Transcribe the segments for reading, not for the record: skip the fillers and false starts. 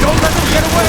Don't let them get away!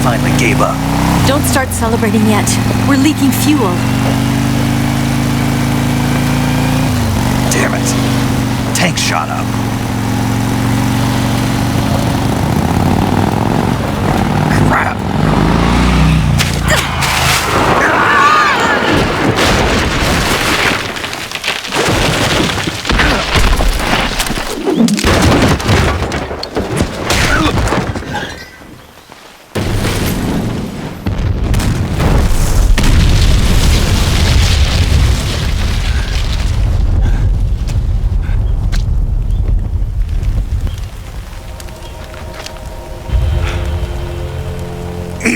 finally gave up. Don't start celebrating yet. We're leaking fuel. Damn it. Tank shot up.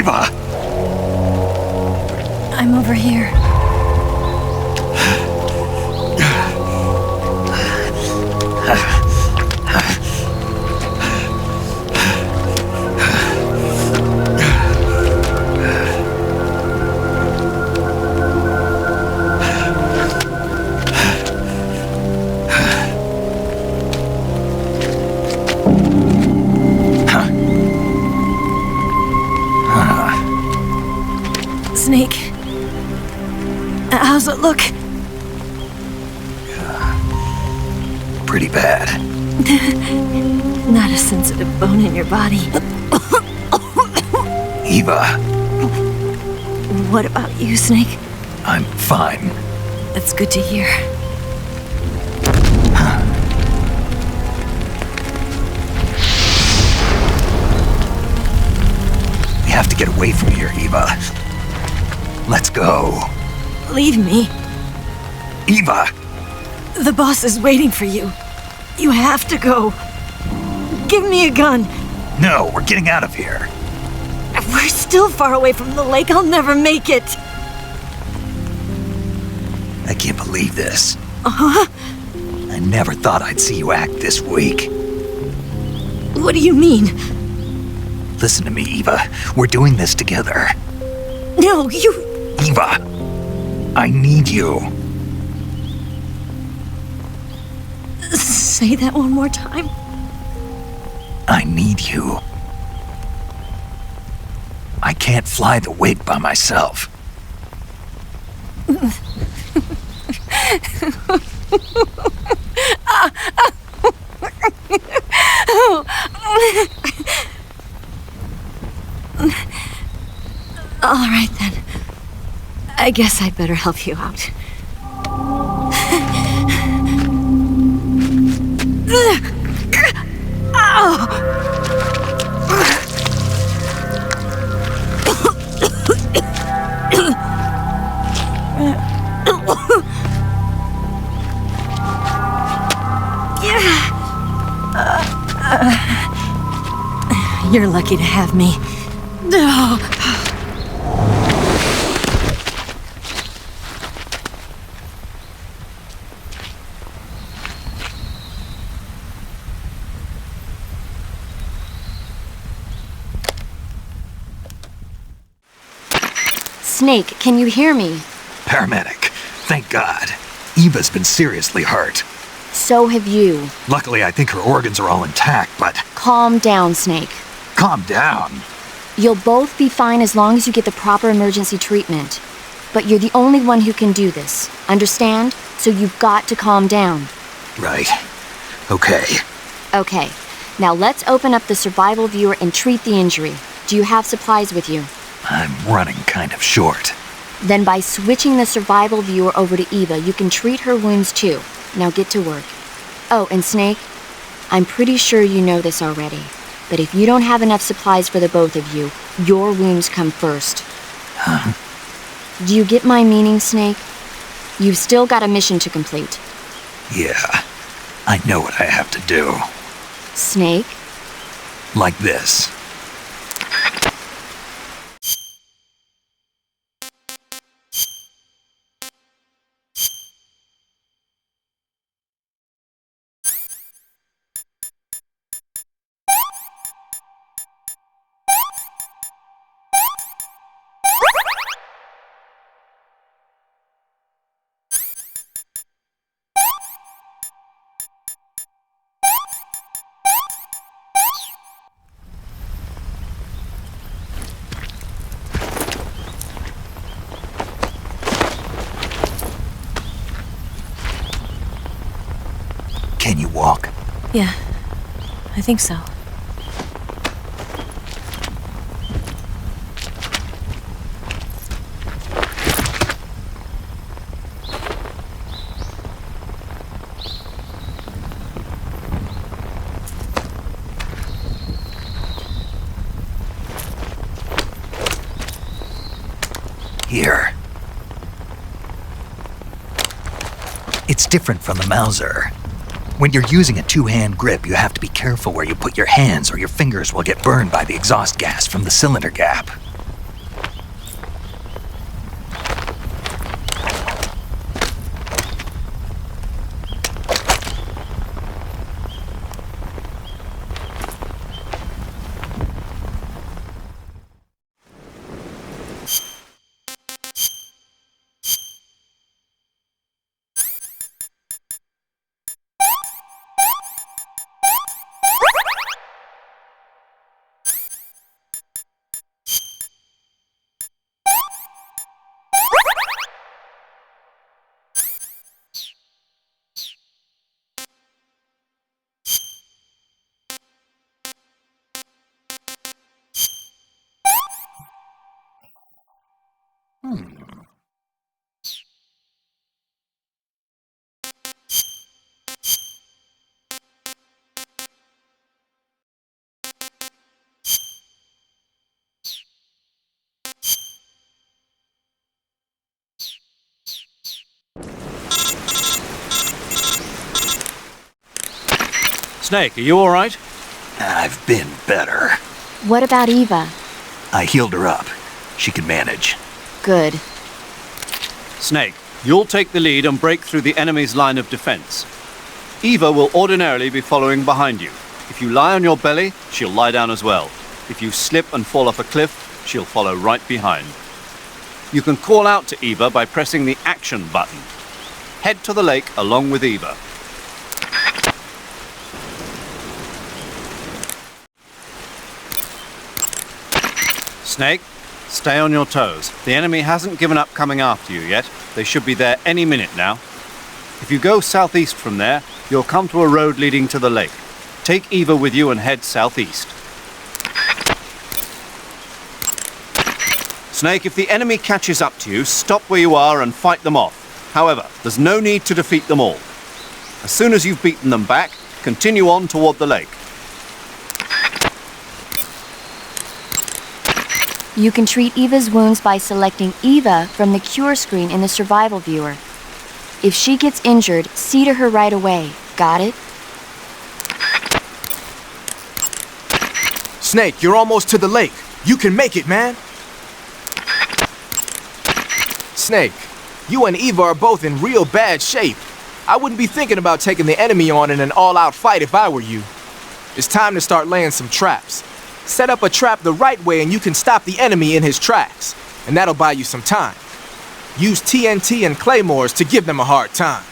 Eva! I'm over here. Snake. How's it look? Pretty bad. Not a sensitive bone in your body. Eva, What about you, Snake? I'm fine. That's good to hear. We have to get away from here, Eva. Let's go. Leave me. Eva! The boss is waiting for you. You have to go. Give me a gun. No, we're getting out of here. We're still far away from the lake. I'll never make it. I can't believe this. Uh-huh. I never thought I'd see you act this weak. What do you mean? Listen to me, Eva. We're doing this together. No, you... Eva! I need you. Say that one more time. I need you. I can't fly the wig by myself. All right, then. I guess I'd better help you out. You're lucky to have me. Snake, can you hear me? Paramedic. Thank God. Eva's been seriously hurt. So have you. Luckily, I think her organs are all intact, but... Calm down, Snake. Calm down. You'll both be fine as long as you get the proper emergency treatment. But you're the only one who can do this. Understand? So you've got to calm down. Right. Okay. Okay. Now let's open up the survival viewer and treat the injury. Do you have supplies with you? I'm running kind of short. Then by switching the survival viewer over to Eva, you can treat her wounds too. Now get to work. Oh, and Snake, I'm pretty sure you know this already, but if you don't have enough supplies for the both of you, your wounds come first. Huh? Do you get my meaning, Snake? You've still got a mission to complete. Yeah. I know what I have to do. Snake? Like this. Can you walk? Yeah, I think so. Here. It's different from the Mauser. When you're using a two-hand grip, you have to be careful where you put your hands or your fingers will get burned by the exhaust gas from the cylinder gap. Snake, are you all right? I've been better. What about Eva? I healed her up. She can manage. Good. Snake, you'll take the lead and break through the enemy's line of defense. Eva will ordinarily be following behind you. If you lie on your belly, she'll lie down as well. If you slip and fall off a cliff, she'll follow right behind. You can call out to Eva by pressing the action button. Head to the lake along with Eva. Snake, stay on your toes. The enemy hasn't given up coming after you yet. They should be there any minute now. If you go southeast from there, you'll come to a road leading to the lake. Take Eva with you and head southeast. Snake, if the enemy catches up to you, stop where you are and fight them off. However, there's no need to defeat them all. As soon as you've beaten them back, continue on toward the lake. You can treat Eva's wounds by selecting Eva from the cure screen in the survival viewer. If she gets injured, see to her right away. Got it? Snake, you're almost to the lake. You can make it, man. Snake, you and Eva are both in real bad shape. I wouldn't be thinking about taking the enemy on in an all-out fight if I were you. It's time to start laying some traps. Set up a trap the right way and you can stop the enemy in his tracks. And that'll buy you some time. Use TNT and claymores to give them a hard time.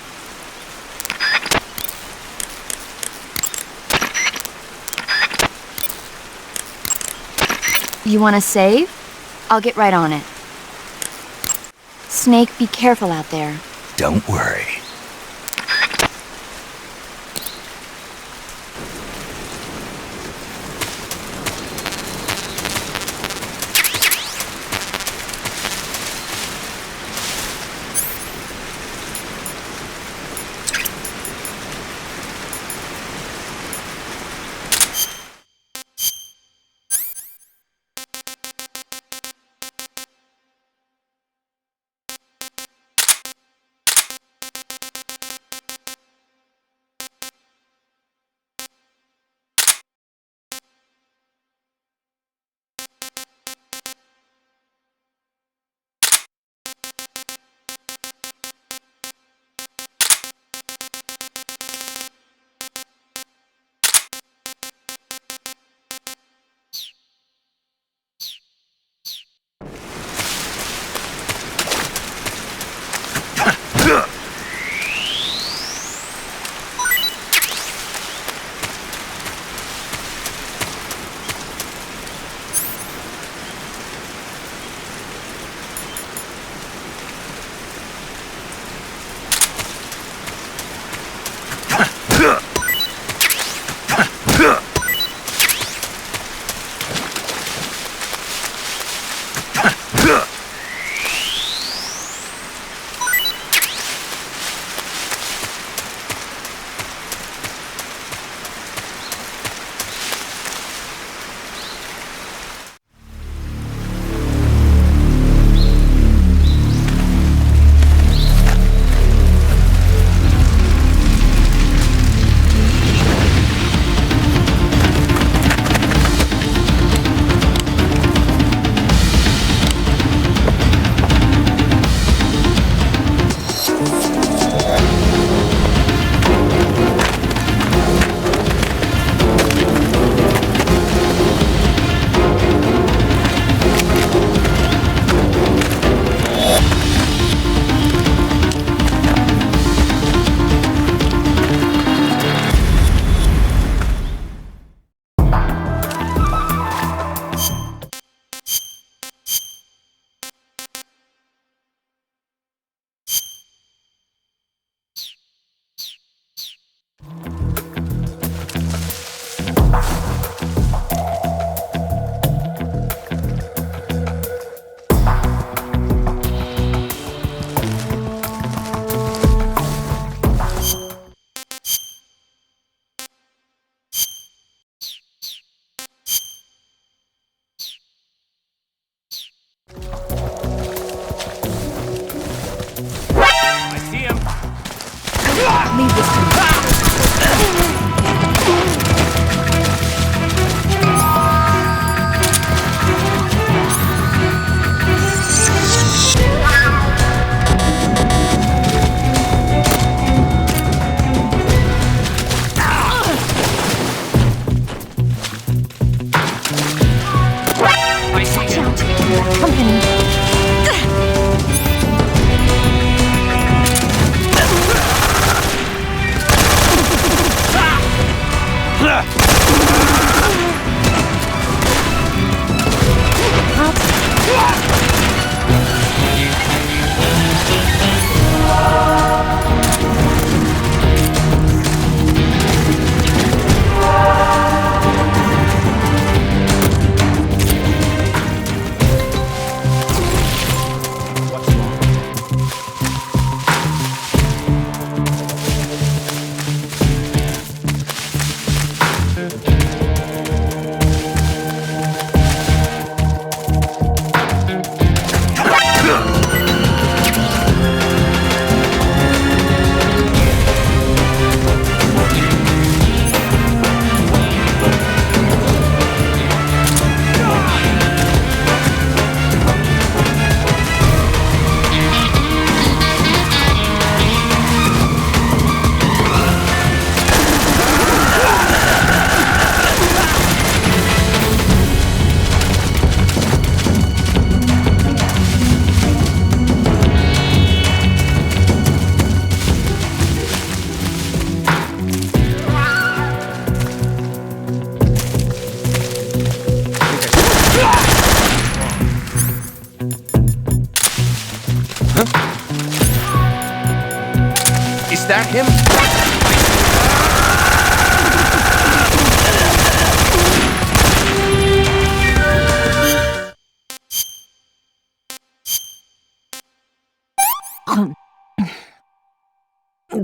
You want to save? I'll get right on it. Snake, be careful out there. Don't worry.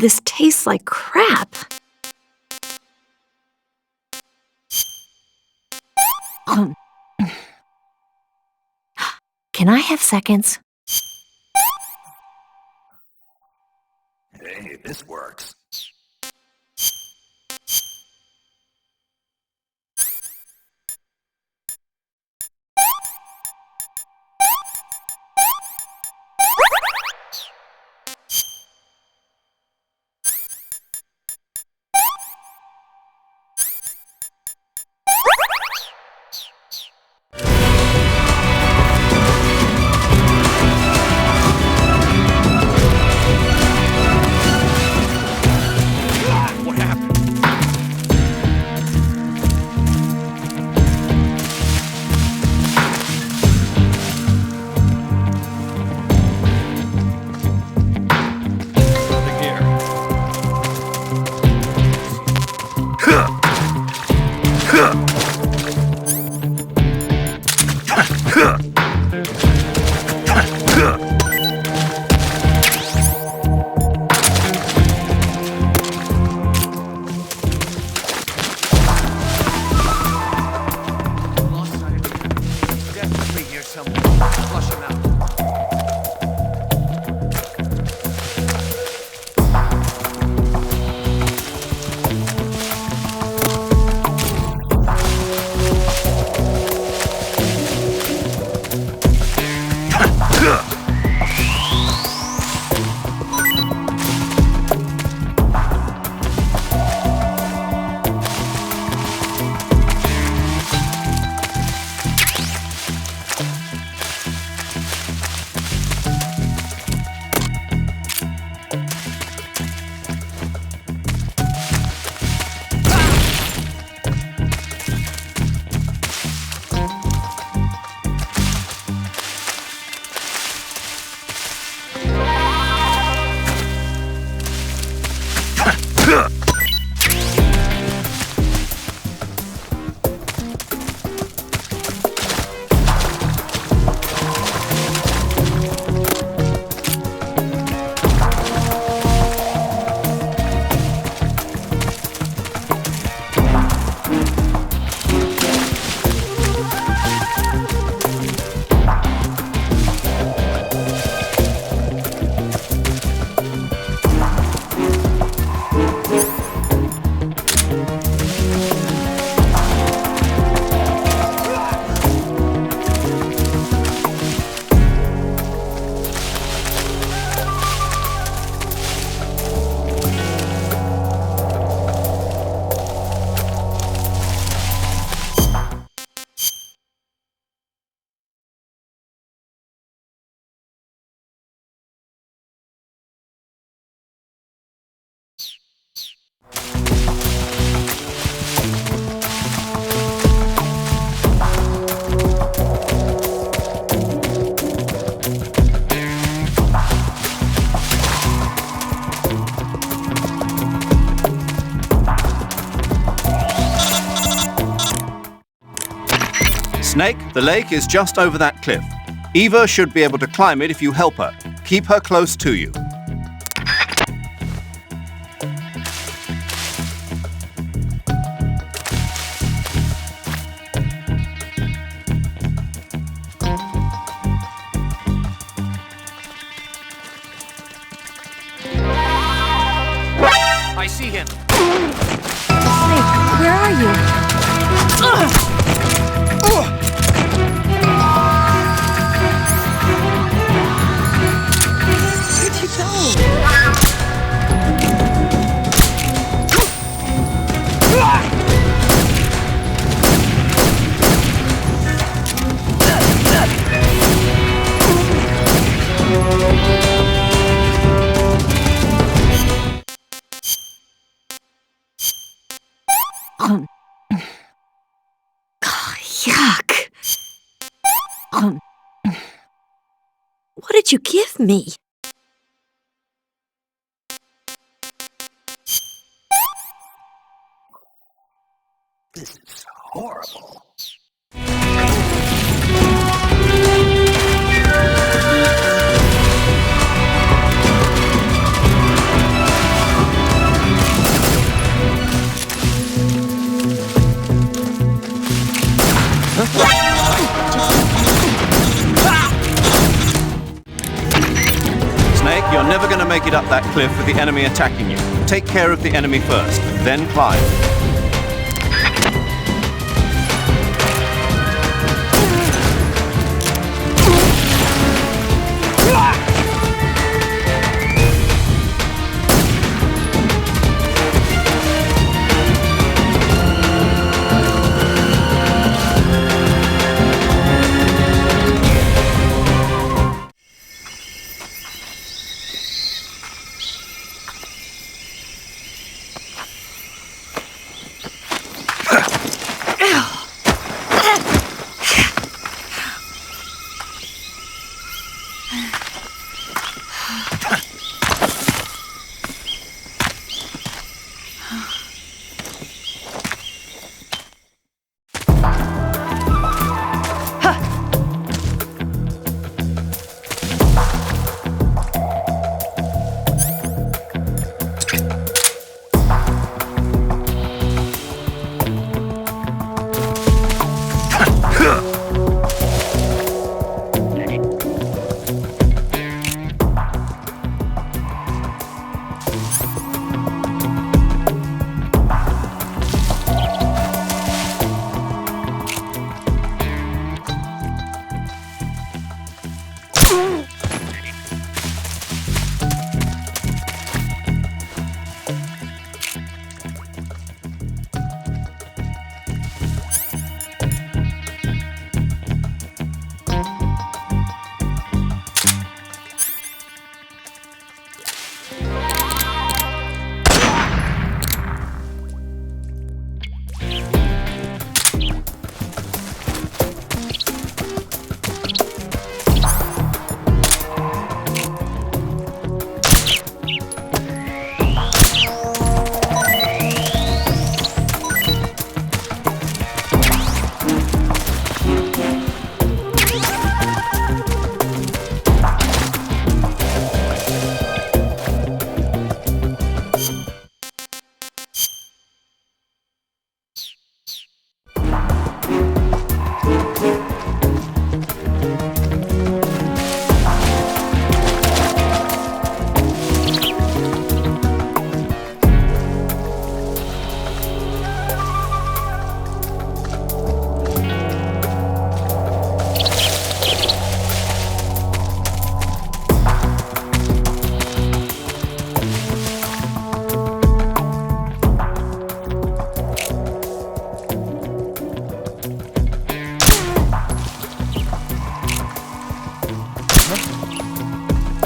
This tastes like crap. Can I have seconds? Hey, this works. Snake, the lake is just over that cliff. Eva should be able to climb it if you help her. Keep her close to you. I see him. Snake, where are you? Where'd you go? Yuck. What did you give me? This is horrible. make it up that cliff with the enemy attacking you. Take care of the enemy first, then climb.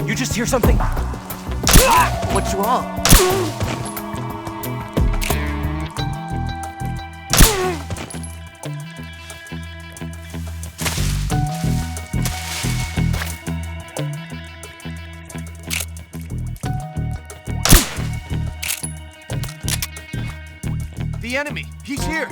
You just hear something? What's wrong? The enemy! He's here!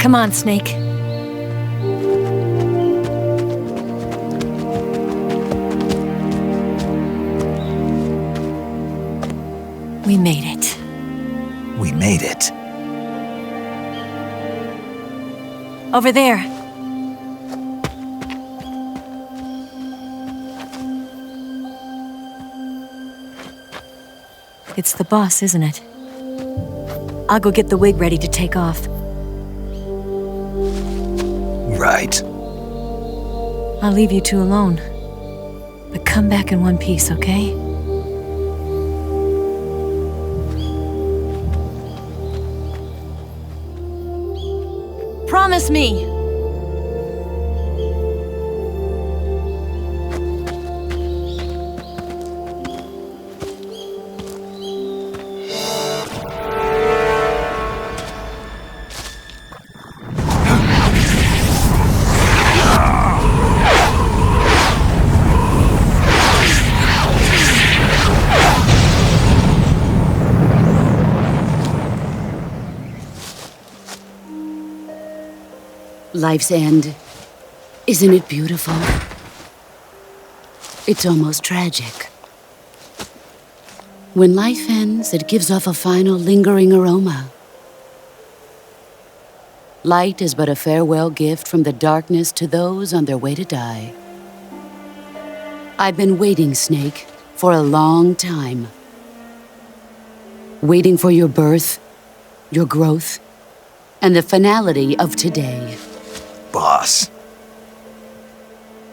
Come on, Snake. We made it. We made it. over there. It's the boss, isn't it? I'll go get the wig ready to take off. Right. I'll leave you two alone. But come back in one piece, okay? Promise me! Life's end. Isn't it beautiful? It's almost tragic. When life ends, it gives off a final lingering aroma. Light is but a farewell gift from the darkness to those on their way to die. I've been waiting, Snake, for a long time. Waiting for your birth, your growth, and the finality of today. Boss,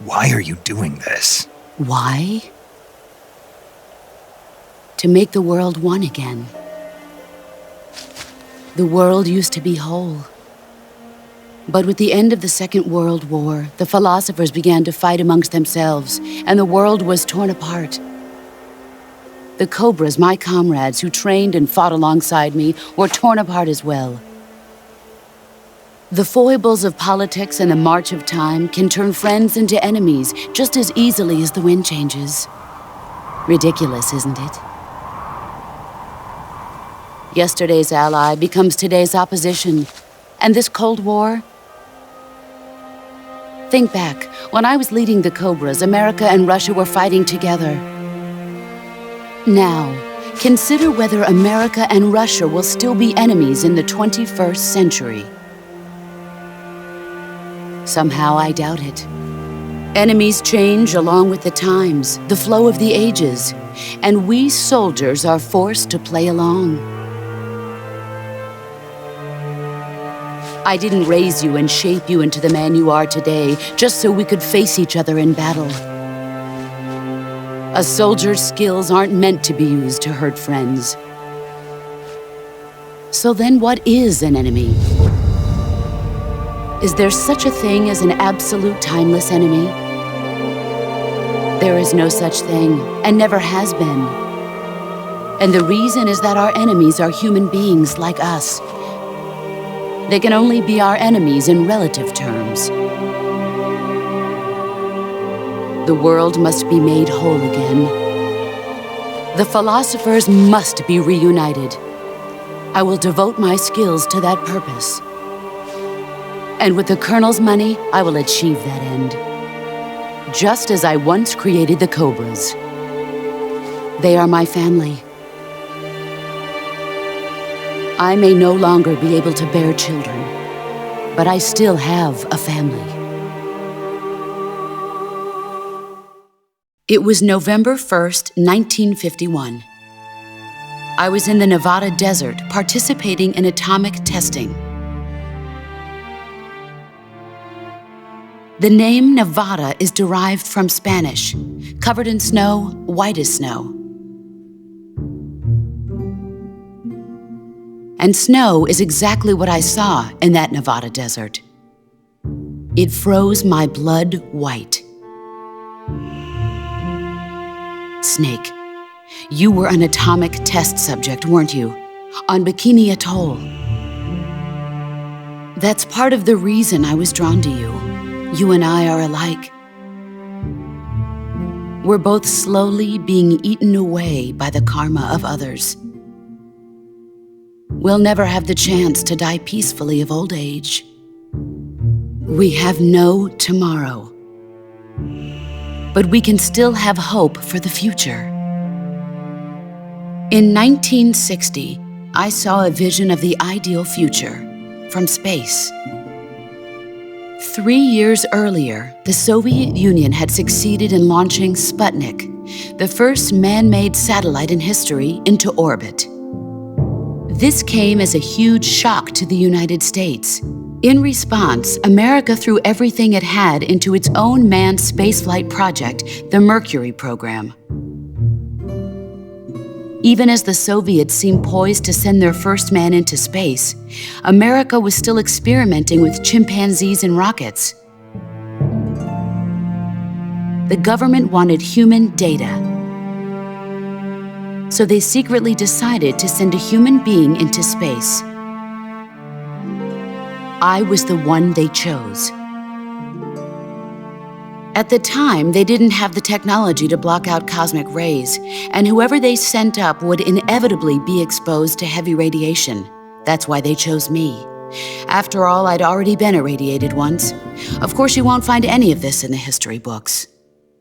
why are you doing this? Why? To make the world one again. The world used to be whole. But with the end of the Second World War, the philosophers began to fight amongst themselves, and the world was torn apart. The Cobras, my comrades who trained and fought alongside me, were torn apart as well. The foibles of politics and the march of time can turn friends into enemies just as easily as the wind changes. Ridiculous, isn't it? Yesterday's ally becomes today's opposition, and this Cold War? Think back, when I was leading the Cobras, America and Russia were fighting together. Now, consider whether America and Russia will still be enemies in the 21st century. Somehow I doubt it. Enemies change along with the times, the flow of the ages, and we soldiers are forced to play along. I didn't raise you and shape you into the man you are today just so we could face each other in battle. A soldier's skills aren't meant to be used to hurt friends. So then what is an enemy? Is there such a thing as an absolute timeless enemy? There is no such thing, and never has been. And the reason is that our enemies are human beings like us. They can only be our enemies in relative terms. The world must be made whole again. The philosophers must be reunited. I will devote my skills to that purpose. And with the Colonel's money, I will achieve that end. Just as I once created the Cobras. They are my family. I may no longer be able to bear children, but I still have a family. It was November 1st, 1951. I was in the Nevada desert participating in atomic testing. The name Nevada is derived from Spanish, covered in snow, white as snow. And snow is exactly what I saw in that Nevada desert. It froze my blood white. Snake, you were an atomic test subject, weren't you? On Bikini Atoll. That's part of the reason I was drawn to you. You and I are alike. We're both slowly being eaten away by the karma of others. We'll never have the chance to die peacefully of old age. We have no tomorrow. But we can still have hope for the future. In 1960, I saw a vision of the ideal future from space. 3 years earlier, the Soviet Union had succeeded in launching Sputnik, the first man-made satellite in history, into orbit. This came as a huge shock to the United States. In response, America threw everything it had into its own manned spaceflight project, the Mercury program. Even as the Soviets seemed poised to send their first man into space, America was still experimenting with chimpanzees and rockets. The government wanted human data, so they secretly decided to send a human being into space. I was the one they chose. At the time, they didn't have the technology to block out cosmic rays, and whoever they sent up would inevitably be exposed to heavy radiation. That's why they chose me. After all, I'd already been irradiated once. Of course, you won't find any of this in the history books.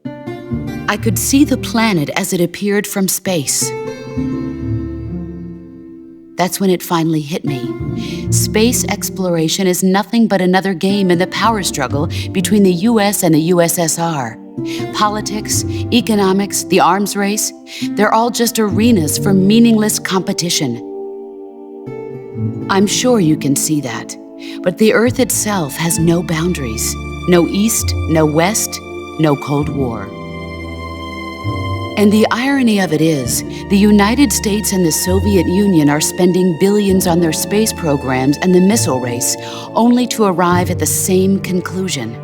I could see the planet as it appeared from space. That's when it finally hit me. Space exploration is nothing but another game in the power struggle between the US and the USSR. Politics, economics, the arms race, they're all just arenas for meaningless competition. I'm sure you can see that, but the Earth itself has no boundaries. No East, no West, no Cold War. And the irony of it is, the United States and the Soviet Union are spending billions on their space programs and the missile race, only to arrive at the same conclusion.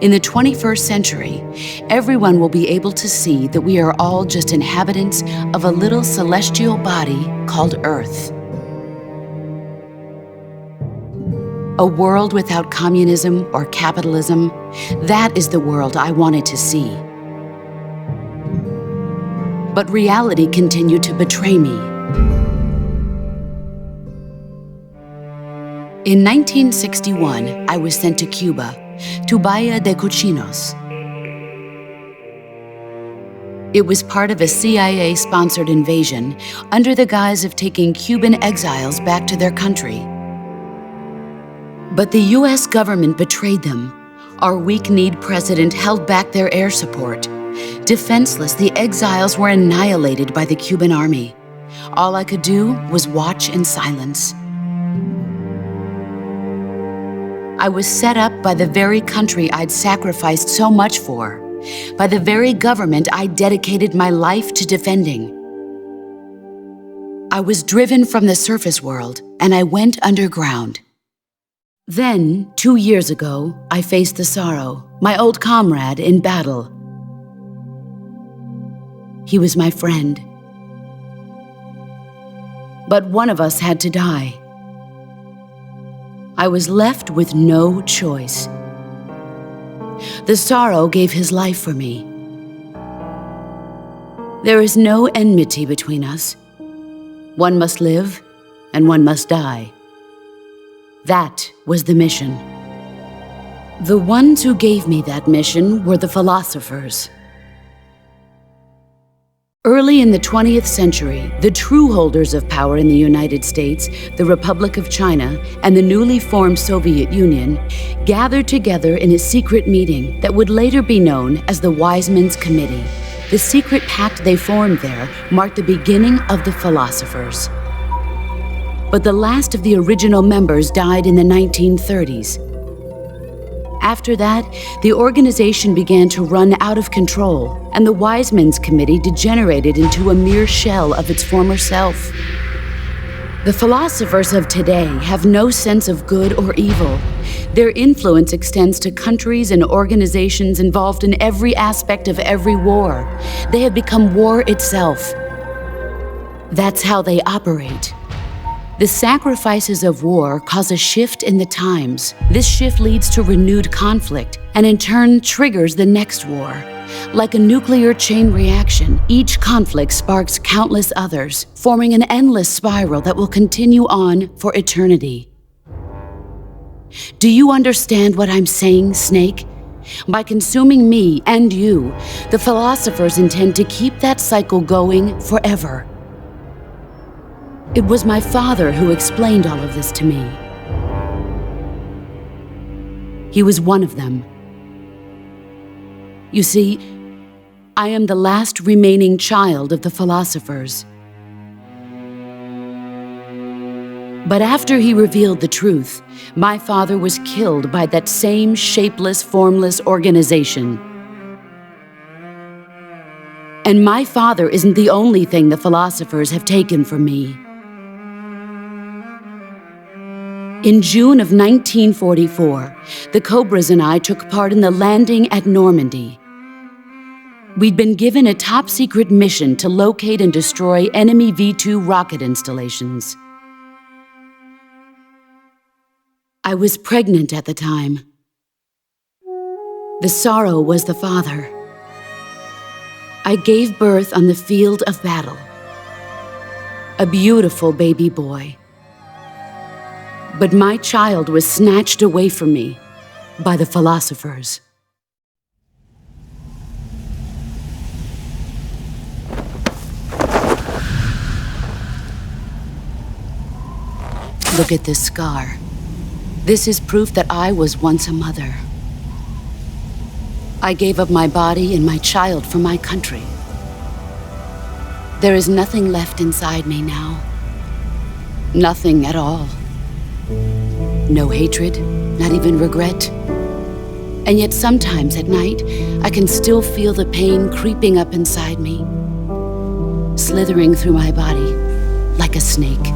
In the 21st century, everyone will be able to see that we are all just inhabitants of a little celestial body called Earth. A world without communism or capitalism, that is the world I wanted to see. But reality continued to betray me. In 1961, I was sent to Cuba, to Bahia de Cochinos. It was part of a CIA-sponsored invasion under the guise of taking Cuban exiles back to their country. But the US government betrayed them. Our weak-kneed president held back their air support. Defenseless, the exiles were annihilated by the Cuban army. All I could do was watch in silence. I was set up by the very country I'd sacrificed so much for, by the very government I dedicated my life to defending. I was driven from the surface world, and I went underground. Then, 2 years ago, I faced the sorrow, my old comrade in battle. He was my friend. But one of us had to die. I was left with no choice. The sorrow gave his life for me. There is no enmity between us. One must live, and one must die. That was the mission. The ones who gave me that mission were the philosophers. Early in the 20th century, the true holders of power in the United States, the Republic of China, and the newly formed Soviet Union gathered together in a secret meeting that would later be known as the Wise Men's Committee. The secret pact they formed there marked the beginning of the philosophers. But the last of the original members died in the 1930s. After that, the organization began to run out of control, and the Wise Men's Committee degenerated into a mere shell of its former self. The philosophers of today have no sense of good or evil. Their influence extends to countries and organizations involved in every aspect of every war. They have become war itself. That's how they operate. The sacrifices of war cause a shift in the times. This shift leads to renewed conflict, and in turn triggers the next war. Like a nuclear chain reaction, each conflict sparks countless others, forming an endless spiral that will continue on for eternity. Do you understand what I'm saying, Snake? By consuming me and you, the philosophers intend to keep that cycle going forever. It was my father who explained all of this to me. He was one of them. You see, I am the last remaining child of the philosophers. But after he revealed the truth, my father was killed by that same shapeless, formless organization. And my father isn't the only thing the philosophers have taken from me. In June of 1944, the Cobras and I took part in the landing at Normandy. We'd been given a top-secret mission to locate and destroy enemy V-2 rocket installations. I was pregnant at the time. The sorrow was the father. I gave birth on the field of battle. A beautiful baby boy. But my child was snatched away from me by the philosophers. Look at this scar. This is proof that I was once a mother. I gave up my body and my child for my country. There is nothing left inside me now. Nothing at all. No hatred, not even regret. And yet sometimes at night, I can still feel the pain creeping up inside me, slithering through my body like a snake.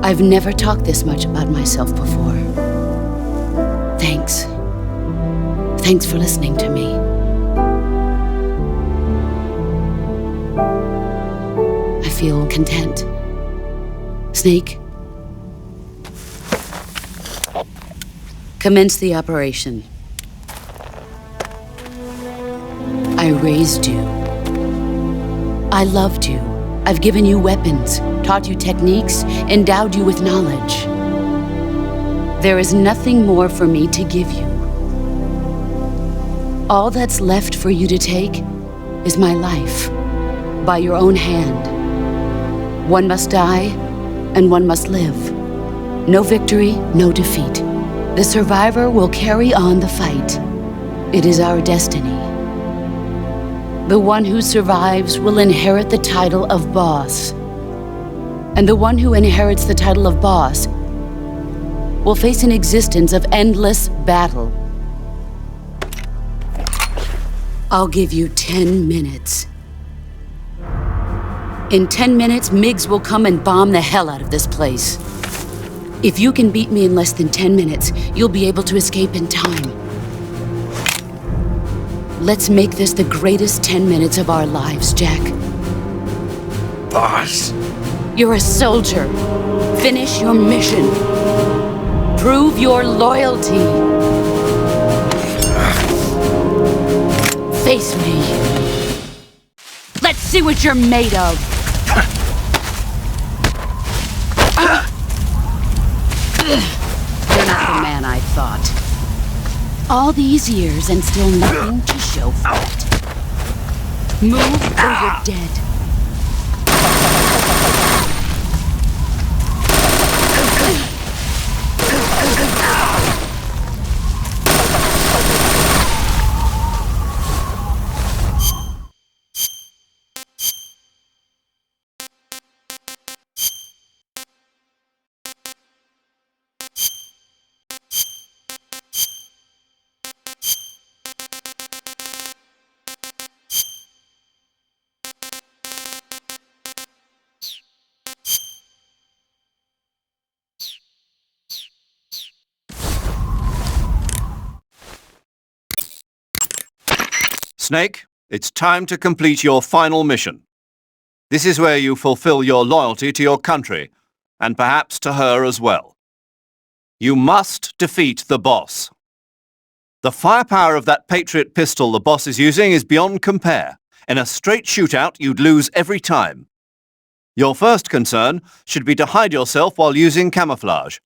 I've never talked this much about myself before. Thanks. Thanks for listening to me. I feel content. Snake, commence the operation. I raised you. I loved you. I've given you weapons, taught you techniques, endowed you with knowledge. There is nothing more for me to give you. All that's left for you to take is my life, by your own hand. One must die, and one must live. No victory, no defeat. The survivor will carry on the fight. It is our destiny. The one who survives will inherit the title of boss. And the one who inherits the title of boss will face an existence of endless battle. I'll give you 10 minutes. In 10 minutes, MiGs will come and bomb the hell out of this place. If you can beat me in less than 10 minutes, you'll be able to escape in time. Let's make this the greatest 10 minutes of our lives, Jack. Boss. You're a soldier. Finish your mission. Prove your loyalty. Face me. Let's see what you're made of. You're not the man I thought. All these years and still nothing to show for it. Move or you're dead. Snake, it's time to complete your final mission. This is where you fulfill your loyalty to your country, and perhaps to her as well. You must defeat the boss. The firepower of that Patriot pistol the boss is using is beyond compare. In a straight shootout, you'd lose every time. Your first concern should be to hide yourself while using camouflage.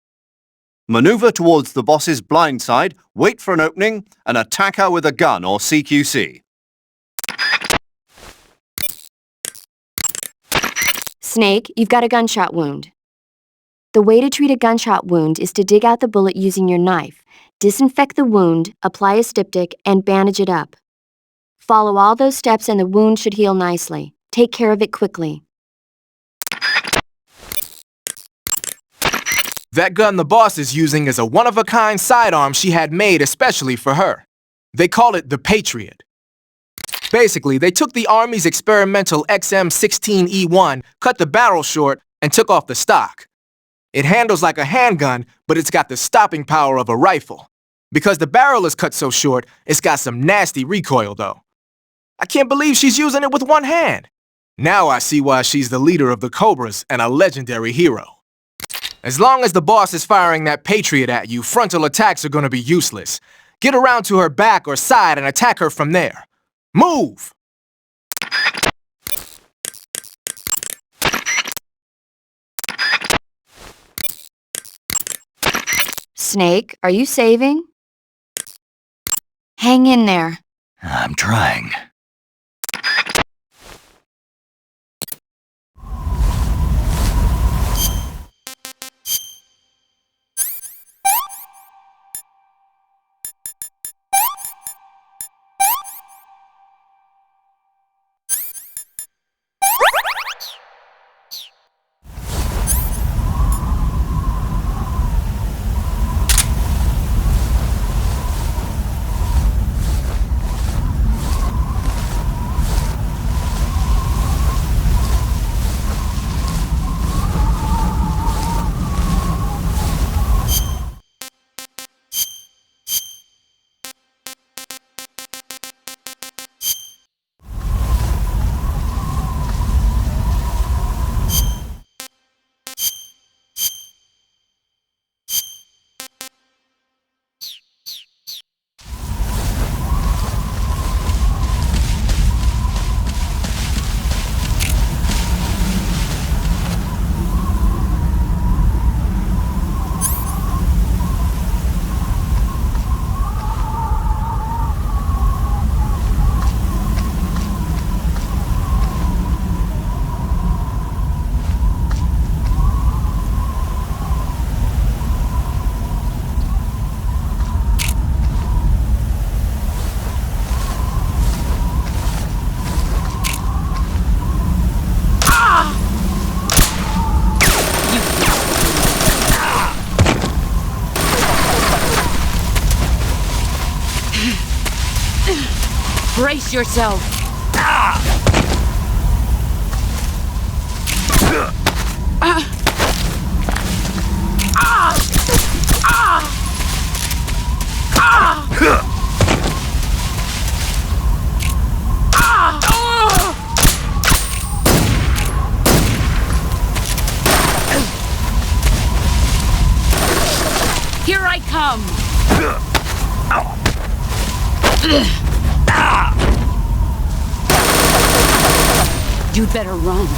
Maneuver towards the boss's blind side, wait for an opening, and attack her with a gun or CQC. Snake, you've got a gunshot wound. The way to treat a gunshot wound is to dig out the bullet using your knife, disinfect the wound, apply a styptic, and bandage it up. Follow all those steps and the wound should heal nicely. Take care of it quickly. That gun the boss is using is a one-of-a-kind sidearm she had made especially for her. They call it the Patriot. Basically, they took the Army's experimental XM16E1, cut the barrel short, and took off the stock. It handles like a handgun, but it's got the stopping power of a rifle. Because the barrel is cut so short, it's got some nasty recoil though. I can't believe she's using it with one hand. Now I see why she's the leader of the Cobras and a legendary hero. As long as the boss is firing that Patriot at you, frontal attacks are gonna be useless. Get around to her back or side and attack her from there. Move! Snake, are you saving? Hang in there. I'm trying. Brace yourself. Here I come. You'd better run.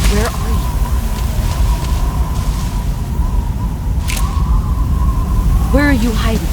Where are you? Where are you hiding?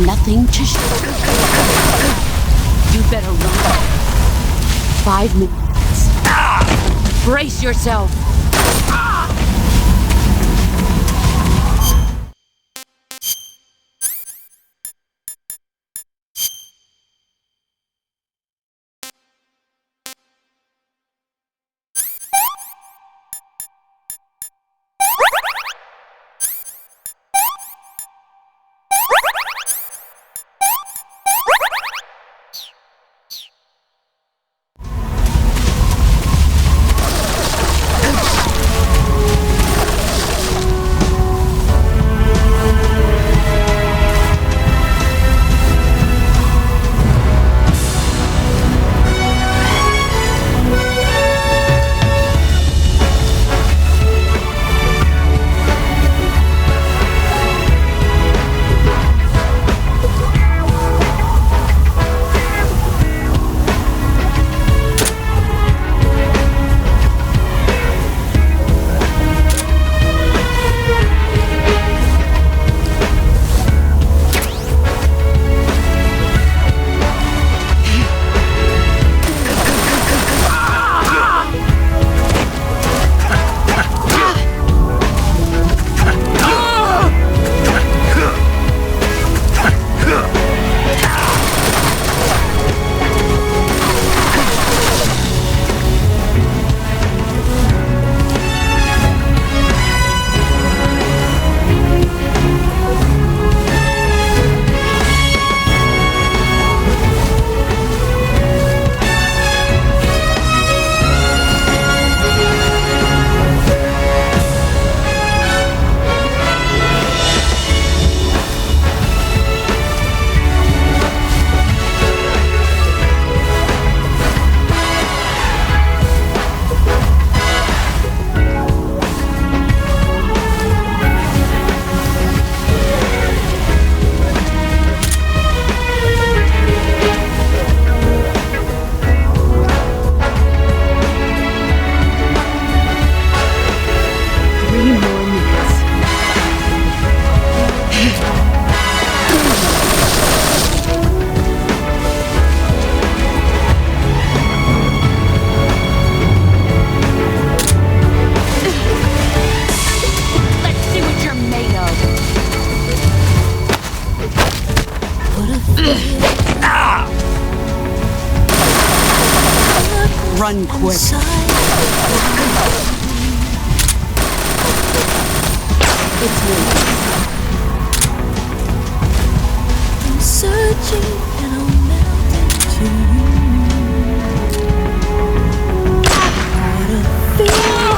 nothing to show. You better run. 5 minutes. Brace yourself. Run quick. It's me. I'm searching and I'm melting to you. What a feeling.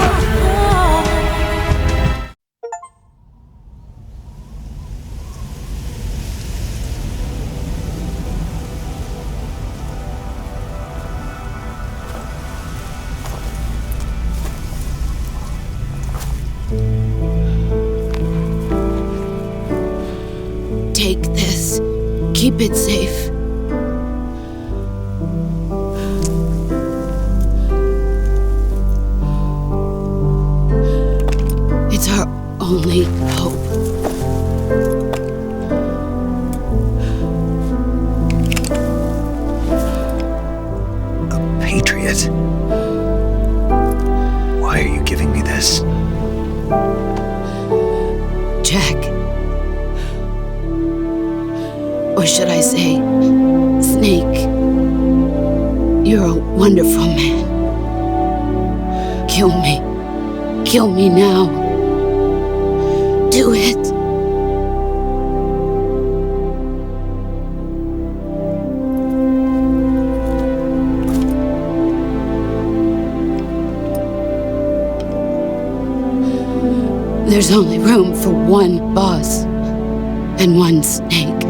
Take this. Keep it safe. It's our only hope. A patriot? Why are you giving me this? Jack. Or should I say, Snake, you're a wonderful man. Kill me. Kill me now. Do it. There's only room for one boss and one snake.